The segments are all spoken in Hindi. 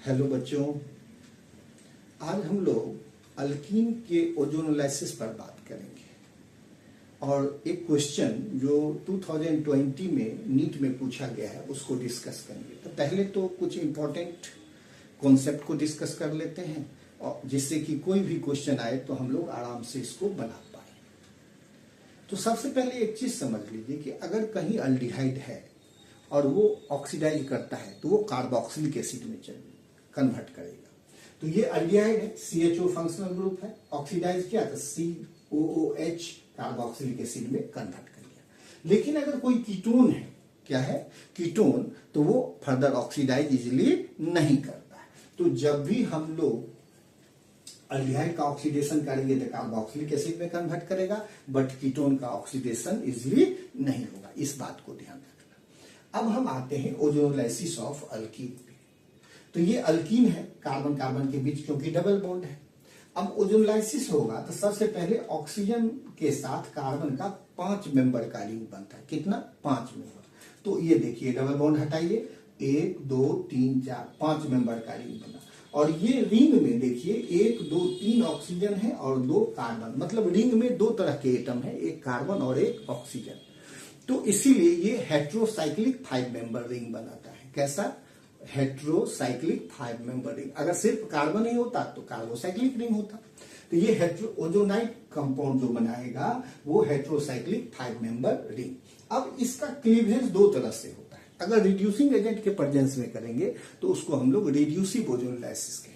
हेलो बच्चों, आज हम लोग अल्कीन के ओजोनोलाइसिस पर बात करेंगे और एक क्वेश्चन जो 2020 में नीट में पूछा गया है उसको डिस्कस करेंगे। तो पहले तो कुछ इम्पोर्टेंट कॉन्सेप्ट को डिस्कस कर लेते हैं और जिससे कि कोई भी क्वेश्चन आए तो हम लोग आराम से इसको बना पाए। तो सबसे पहले एक चीज समझ लीजिए कि अगर कहीं अल्डिहाइड है और वो ऑक्सीडाइज करता है तो वो कार्बोक्सिलिक एसिड में कन्वर्ट करेगा। तो ये अल्डिहाइड है, CHO फंक्शनल ग्रुप है, ऑक्सीडाइज किया तो COOH कार्बोक्सिलिक एसिड में कन्वर्ट कर दिया। लेकिन अगर कोई कीटोन है, क्या है कीटोन, तो वो फर्दर ऑक्सीडाइज इजिली नहीं करता है। तो जब भी हम लोग अल्डिहाइड का ऑक्सीडेशन करेंगे तो कार्बोक्सिलिक एसिड में कन्वर्ट करेगा, बट कीटोन का ऑक्सीडेशन इजिली नहीं होगा। इस बात को ध्यान रखना। अब हम आते हैं ओजोनोलाइसिस ऑफ अल्कीन पे। तो ये अल्कीन है, कार्बन कार्बन के बीच क्योंकि डबल बॉन्ड है। अब ओजोनोलाइसिस होगा तो सबसे पहले ऑक्सीजन के साथ कार्बन का 5 मेंबर का रिंग बनता है। कितना? 5 मेंबर। तो ये देखिए, डबल बॉन्ड हटाइए, 1 2 3 4 5 मेंबर का रिंग बना। और ये रिंग में देखिए 1 2 3 ऑक्सीजन है और 2 कार्बन, मतलब रिंग में 2 तरह के एटम है, एक कार्बन और एक ऑक्सीजन। तो इसीलिए ये हेट्रोसाइक्लिक 5 मेंबर रिंग बनाता है। कैसा? Heterocyclic 5 member ring. अगर सिर्फ कार्बन ही होता तो कार्बोसाइक्लिक रिंग होता। तो ये ओजोनाइट कंपाउंड जो बनाएगा वो हेट्रोसाइक्लिक 5 मेंबर रिंग। अब इसका क्लीवेज 2 तरह से होता है। अगर रिड्यूसिंग एजेंट के प्रेजेंस में करेंगे तो उसको हम लोग रिड्यूसिव ओजोनोलाइसिस कहेंगे।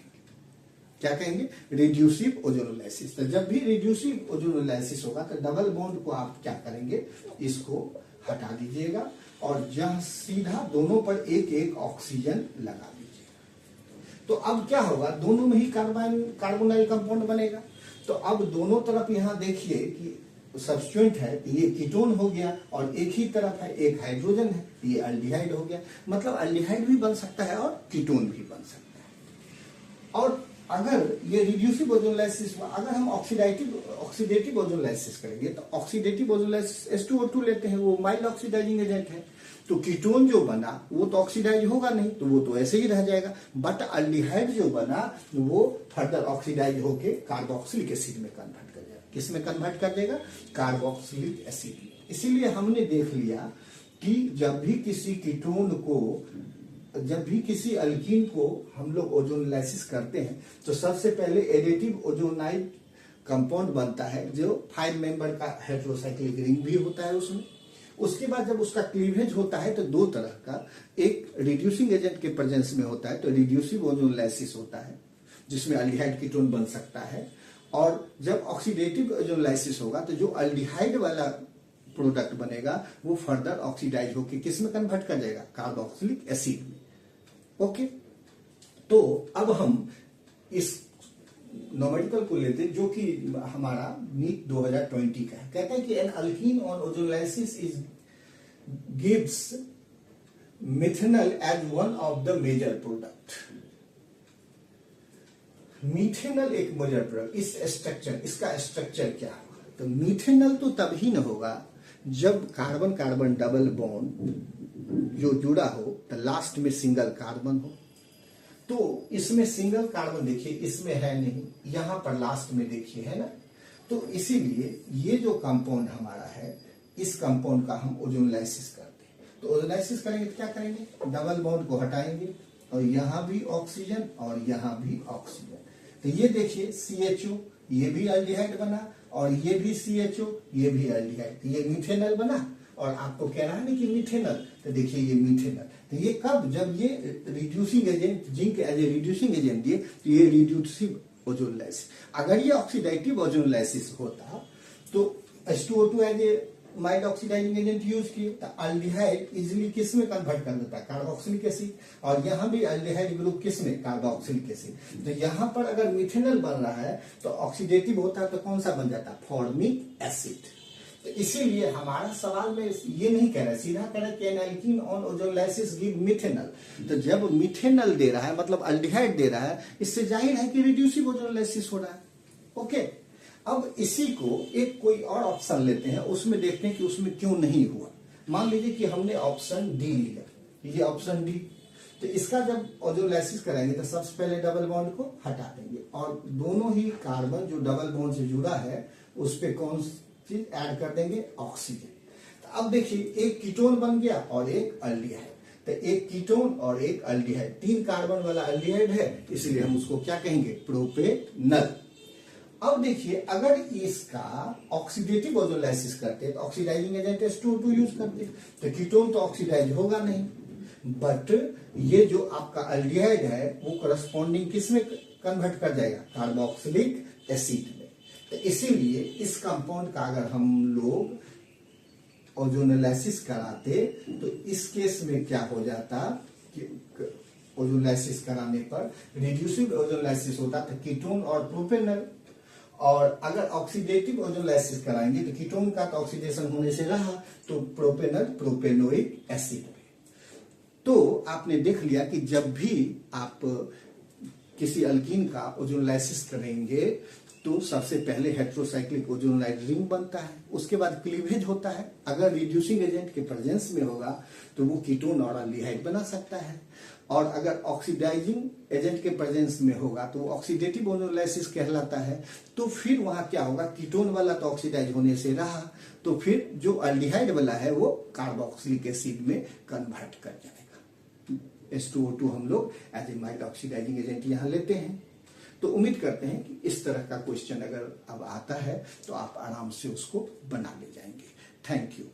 क्या कहेंगे? रिड्यूसिव ओजोनोलाइसिस। तो जब भी रिड्यूसिव ओजोनोलाइसिस होगा तो डबल बॉन्ड को आप क्या करेंगे, इसको हटा दीजिएगा और जहां सीधा दोनों पर एक एक ऑक्सीजन लगा दीजिएगा। तो अब क्या होगा, दोनों में ही कार्बोनाइल कंपाउंड बनेगा। तो अब दोनों तरफ यहां देखिए कि सब्स्टिट्यूएंट है, ये कीटोन हो गया और एक ही तरफ है, एक हाइड्रोजन है, ये अल्डिहाइड हो गया। मतलब अल्डिहाइड भी बन सकता है और कीटोन भी बन सकता है। और अगर ये रिड्यूसिव ओजोनोलाइसिस, अगर हम ऑक्सीडेटिव ओजोनोलाइसिस करेंगे तो ऑक्सीडेटिव ओजोनोलाइसिस H2O2 लेते हैं, वो माइल्ड ऑक्सीडाइजिंग एजेंट है। तो कीटोन जो बना वो तो ऑक्सीडाइज होगा नहीं, तो वो तो ऐसे ही रह जाएगा। बट अल्डिहाइड जो बना वो फर्दर ऑक्सीडाइज होके कार्बोक्सिलिक एसिड में कन्वर्ट कर जाएगा। किस में कन्वर्ट कर देगा? कार्बोक्सिलिक एसिड में। इसीलिए हमने देख लिया कि जब भी किसी अल्कीन को हम लोग ओजोनोलाइसिस करते हैं तो सबसे पहले एडिटिव ओजोनाइट कंपाउंड बनता है जो 5 मेंबर का हेट्रोसाइक्लिक रिंग भी होता है उसमें। उसके बाद जब उसका क्लीवेज होता है तो 2 तरह का, एक रिड्यूसिंग एजेंट के प्रेजेंस में होता है तो रिड्यूसिव ओजोनोलाइसिस होता है जिसमें अल्डिहाइड कीटोन बन सकता है। और जब ऑक्सीडेटिव ओजोनोलाइसिस होगा तो जो अल्डिहाइड वाला प्रोडक्ट बनेगा वो फर्दर ऑक्सीडाइज होकर किस में कन्वर्ट कर जाएगा? कार्बोक्सिलिक एसिड में। ओके, तो अब हम इस नॉमेटिकल को लेते जो कि हमारा नीट 2020 का है। कहता है कि an alkene on ozonolysis is gives methanol as one of the major product. Methanol एक मेजर प्रोडक्ट। इसका स्ट्रक्चर क्या होगा? तो मिथेनॉल तो तभी न होगा जब कार्बन कार्बन डबल बॉन्ड जो जुड़ा हो तो लास्ट में सिंगल कार्बन हो। तो इसमें सिंगल कार्बन देखिए, इसमें है नहीं, यहां पर लास्ट में देखिए है ना। तो इसीलिए ये जो कंपाउंड हमारा है, इस कंपाउंड का हम ओजोनोलाइसिस करते हैं। तो ओजोनोलाइसिस करेंगे तो क्या करेंगे? डबल बॉन्ड को हटाएंगे और यहां भी ऑक्सीजन और यहां भी ऑक्सीजन। तो ये देखिए CHO, ये भी अल्डिहाइड बना, और ये भी CHO, ये भी अल्डिहाइड। ये मिथेनॉल बना। और आपको कह रहा है ना कि मिथेनॉल, तो देखिए ये मिथेनॉल। तो ये कब? जब ये reducing agent, zinc as a reducing agent दिए, तो ये रिड्यूसिव ओजोनोलाइसिस। अगर ये ऑक्सीडेटिव ओजोनोलाइसिस होता तो H2O2 as a mild oxidising agent use किए तो अल्डिहाइड इजिली किस में कन्वर्ट कर देता है? Carboxylic acid. और यहां भी अल्डिहाइड ग्रुप किस में? Carboxylic acid. तो यहां पर अगर मिथेनॉल बन रहा है तो ऑक्सीडेटिव होता है तो कौन सा बन जाता है? Formic acid. तो इसीलिए हमारा सवाल में ये नहीं कह रहा है, सीधा कह रहा है कि an alkene on ozonolysis give methanol. तो जब मिथेनॉल दे रहा है मतलब अल्डिहाइड दे रहा है, इससे जाहिर है कि रिड्यूसिव ओजोनोलाइसिस हो रहा है। ओके, अब इसी को एक कोई और ऑप्शन लेते हैं, उसमें देखते हैं कि उसमें क्यों नहीं हुआ। मान लीजिए कि हमने ऑप्शन डी लिया, ये ऑप्शन डी। तो इसका जब ओजोनोलाइसिस कराएंगे तो सबसे पहले डबल बॉन्ड को हटा देंगे और दोनों ही कार्बन जो डबल बॉन्ड से जुड़ा है उस पे कौन सी चीज ऐड कर देंगे, ऑक्सीजन। तो अब देखिए एक कीटोन बन गया और एक अल्डिहाइड। तो एक कीटोन और एक अल्डिहाइड, 3 कार्बन वाला अल्डिहाइड है, इसलिए हम उसको क्या कहेंगे, प्रोपेनल। अब देखिए अगर इसका ऑक्सीडेटिव ओजोनोलाइसिस करते हैं तो ऑक्सीडाइजिंग एजेंट H2O2 यूज करते हैं, तो कीटोन तो ऑक्सीडाइज होगा नहीं, बट ये जो आपका अल्डिहाइड है वो करस्पॉन्डिंग किस में कन्वर्ट कर जाएगा, कार्बोक्सिलिक एसिड में। तो इसीलिए इस कंपाउंड का अगर हम लोग ओजोनोलाइसिस कराते तो इस केस में क्या हो जाता कि ओजोनोलाइसिस कराने पर रिड्यूसिव ओजोनोलाइसिस होता था कीटोन और प्रोपेनल, और अगर ऑक्सीडेटिव ओजोनोलाइसिस कराएंगे तो कीटोन का तो ऑक्सीडेशन होने से रहा तो प्रोपेनल प्रोपेनोइक एसिड में। तो आपने देख लिया कि जब भी आप किसी अल्कीन का ओजोनोलाइसिस करेंगे तो सबसे पहले हेटेरोसाइक्लिक ओजोनोलाइड रिंग बनता है, उसके बाद क्लीवेज होता है। अगर रिड्यूसिंग एजेंट के प्रेजेंस में होगा तो वो कीटोन और अल्डिहाइड बना सकता है, और अगर ऑक्सीडाइजिंग एजेंट के प्रेजेंस में होगा तो वो ऑक्सीडेटिव ओजोनोलाइसिस कहलाता है। तो फिर वहां क्या होगा, कीटोन वाला तो ऑक्सीडाइज होने से रहा, तो फिर जो अल्डिहाइड वाला है वो कार्बोक्सिलिक एसिड में कन्वर्ट कर जाएगा। H2O2 हम लोग as a mild oxidising agent यहाँ लेते हैं। तो उम्मीद करते हैं कि इस तरह का क्वेश्चन अगर अब आता है तो आप आराम से उसको बना ले जाएंगे। Thank you.